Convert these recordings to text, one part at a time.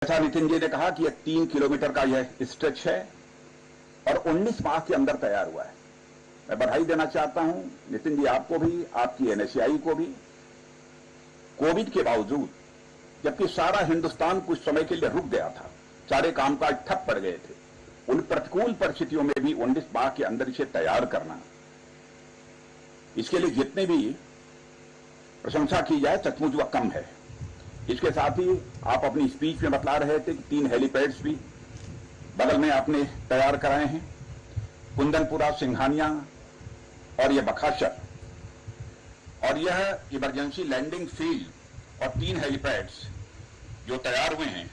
जैसा नितिन जी ने कहा कि यह 3 किलोमीटर का यह स्ट्रेच है और 19 माह के अंदर तैयार हुआ है। मैं बधाई देना चाहता हूं नितिन जी, आपको भी, आपकी एनएसआई को भी। कोविड के बावजूद, जबकि सारा हिंदुस्तान कुछ समय के लिए रुक गया था, सारे कामकाज ठप पड़ गए थे, उन प्रतिकूल परिस्थितियों में भी 19 माह के अंदर इसे तैयार करना, इसके लिए जितनी भी प्रशंसा की जाए सचमुच वह कम है। इसके साथ ही आप अपनी स्पीच में बतला रहे थे कि 3 हेलीपैड्स भी बगल में आपने तैयार कराए हैं, कुंदनपुरा, सिंघानिया और यह बखाशर, और यह इमरजेंसी लैंडिंग फील्ड और 3 हेलीपैड्स जो तैयार हुए हैं।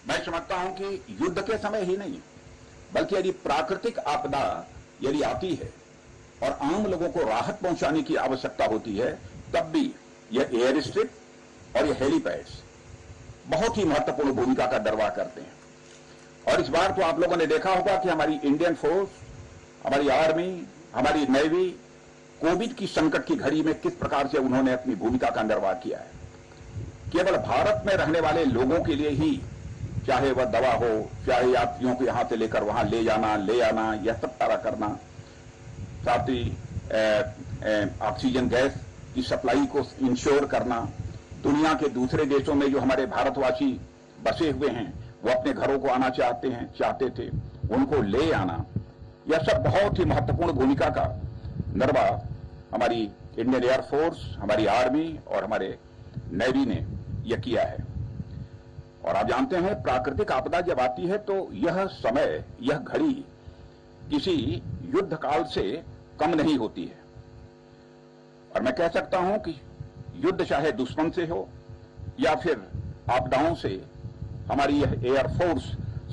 मैं समझता हूं कि युद्ध के समय ही नहीं, बल्कि यदि प्राकृतिक आपदा यदि आती है और आम लोगों को राहत पहुंचाने की आवश्यकता होती है, तब भी यह एयर स्ट्रिप और ये हेलीपैड्स बहुत ही महत्वपूर्ण भूमिका का निर्वाह करते हैं। और इस बार तो आप लोगों ने देखा होगा कि हमारी इंडियन फोर्स, हमारी आर्मी, हमारी नेवी कोविड की संकट की घड़ी में किस प्रकार से उन्होंने अपनी भूमिका का निर्वाह किया है। केवल भारत में रहने वाले लोगों के लिए ही, चाहे वह दवा हो, चाहे यात्रियों को यहां से लेकर वहां ले जाना, ले आना, यह सब सारा करना, साथ ही ऑक्सीजन गैस की सप्लाई को इंश्योर करना, दुनिया के दूसरे देशों में जो हमारे भारतवासी बसे हुए हैं वो अपने घरों को आना चाहते थे, उनको ले आना, यह सब बहुत ही महत्वपूर्ण भूमिका का निर्वाह हमारी इंडियन एयरफोर्स, हमारी आर्मी और हमारे नेवी ने यह किया है। और आप जानते हैं, प्राकृतिक आपदा जब आती है तो यह समय, यह घड़ी किसी युद्ध काल से कम नहीं होती है। और मैं कह सकता हूं कि युद्ध चाहे दुश्मन से हो या फिर आपदाओं से, हमारी यह एयरफोर्स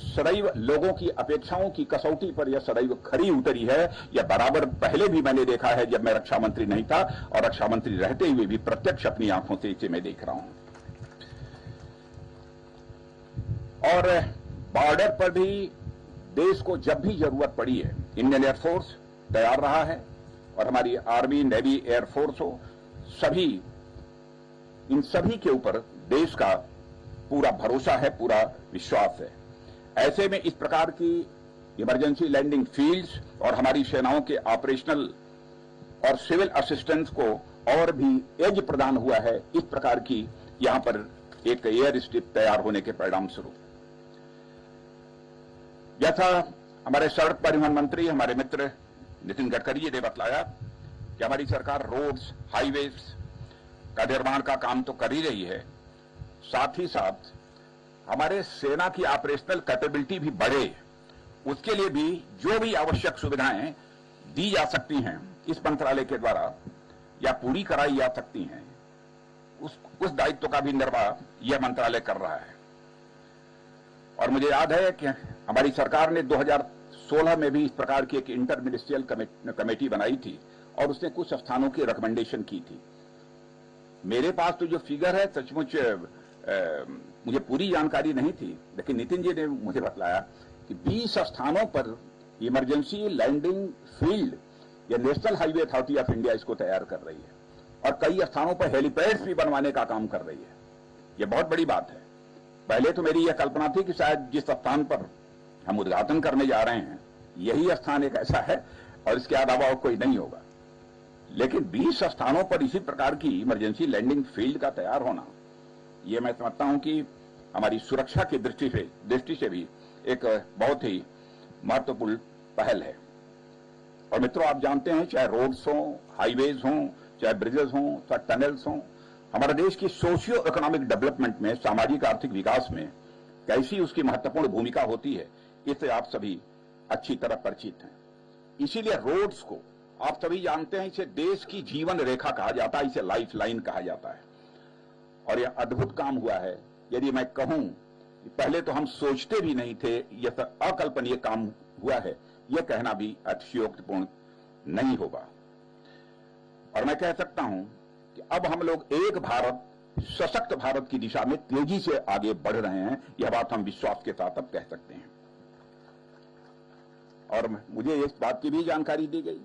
सदैव लोगों की अपेक्षाओं की कसौटी पर यह सदैव खरी उतरी है। यह बराबर पहले भी मैंने देखा है, जब मैं रक्षा मंत्री नहीं था, और रक्षा मंत्री रहते हुए भी प्रत्यक्ष अपनी आंखों से इसे मैं देख रहा हूं। और बॉर्डर पर भी देश को जब भी जरूरत पड़ी है, इंडियन एयरफोर्स तैयार रहा है, और हमारी आर्मी, नेवी, एयरफोर्स हो, सभी, इन सभी के ऊपर देश का पूरा भरोसा है, पूरा विश्वास है। ऐसे में इस प्रकार की इमरजेंसी लैंडिंग फील्ड्स और हमारी सेनाओं के ऑपरेशनल और सिविल असिस्टेंस को और भी एज प्रदान हुआ है, इस प्रकार की यहां पर एक एयर स्ट्रिप तैयार होने के परिणाम स्वरूप। जैसा हमारे सड़क परिवहन मंत्री, हमारे मित्र नितिन गडकरी जी ने बतलाया कि हमारी सरकार रोड्स, हाईवेज का निर्माण का काम तो कर ही रही है, साथ ही साथ हमारे सेना की ऑपरेशनल कैपेबिलिटी भी बढ़े, उसके लिए भी जो भी आवश्यक सुविधाएं दी जा सकती हैं इस मंत्रालय के द्वारा या पूरी कराई जा सकती हैं, उस दायित्व का भी निर्वाह यह मंत्रालय कर रहा है। और मुझे याद है कि हमारी सरकार ने 2016 में भी इस प्रकार की एक इंटर मिनिस्ट्रियल कमेटी बनाई थी और उसने कुछ स्थानों की रिकमेंडेशन की थी। मेरे पास तो जो फिगर है सचमुच मुझे पूरी जानकारी नहीं थी, लेकिन नितिन जी ने मुझे बतलाया कि 20 स्थानों पर इमरजेंसी लैंडिंग फील्ड या national highway authority of India इसको तैयार कर रही है, और कई स्थानों पर हेलीपैड्स भी बनवाने का काम कर रही है। यह बहुत बड़ी बात है। पहले तो मेरी यह कल्पना थी कि शायद जिस स्थान पर हम उद्घाटन करने जा रहे हैं यही स्थान एक ऐसा है और इसके अलावा और कोई नहीं होगा, लेकिन 20 स्थानों पर इसी प्रकार की इमरजेंसी लैंडिंग फील्ड का तैयार होना, यह मैं समझता हूं कि हमारी सुरक्षा की दृष्टि से भी एक बहुत ही महत्वपूर्ण पहल है। और मित्रों, आप जानते हैं, चाहे रोड्स हों, हाईवेज हों, चाहे ब्रिजेस हों, चाहे टनल्स हों, हमारे देश की सोशियो इकोनॉमिक डेवलपमेंट में, सामाजिक आर्थिक विकास में कैसी उसकी महत्वपूर्ण भूमिका होती है, इससे आप सभी अच्छी तरह परिचित हैं। इसीलिए रोड्स को आप सभी जानते हैं, इसे देश की जीवन रेखा कहा जाता है, इसे लाइफ लाइन कहा जाता है। और यह अद्भुत काम हुआ है। यदि मैं कहूं कि पहले तो हम सोचते भी नहीं थे, यह अकल्पनीय काम हुआ है, यह कहना भी अतिशयोक्तिपूर्ण नहीं होगा। और मैं कह सकता हूं कि अब हम लोग एक भारत, सशक्त भारत की दिशा में तेजी से आगे बढ़ रहे हैं, यह बात हम विश्वास के साथ अब कह सकते हैं। और मुझे इस बात की भी जानकारी दी गई